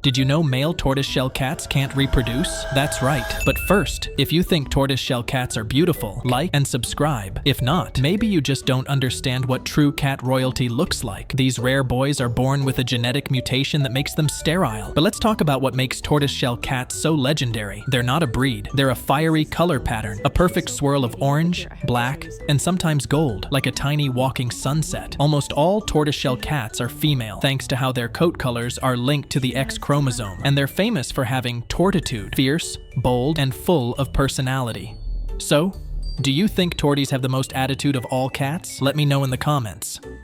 Did you know male tortoiseshell cats can't reproduce? That's right. But first, if you think tortoiseshell cats are beautiful, like and subscribe. If not, maybe you just don't understand what true cat royalty looks like. These rare boys are born with a genetic mutation that makes them sterile. But let's talk about what makes tortoiseshell cats so legendary. They're not a breed. They're a fiery color pattern, a perfect swirl of orange, black, and sometimes gold, like a tiny walking sunset. Almost all tortoiseshell cats are female, thanks to how their coat colors are linked to the X chromosome, and they're famous for having tortitude, fierce, bold, and full of personality. So, do you think torties have the most attitude of all cats? Let me know in the comments.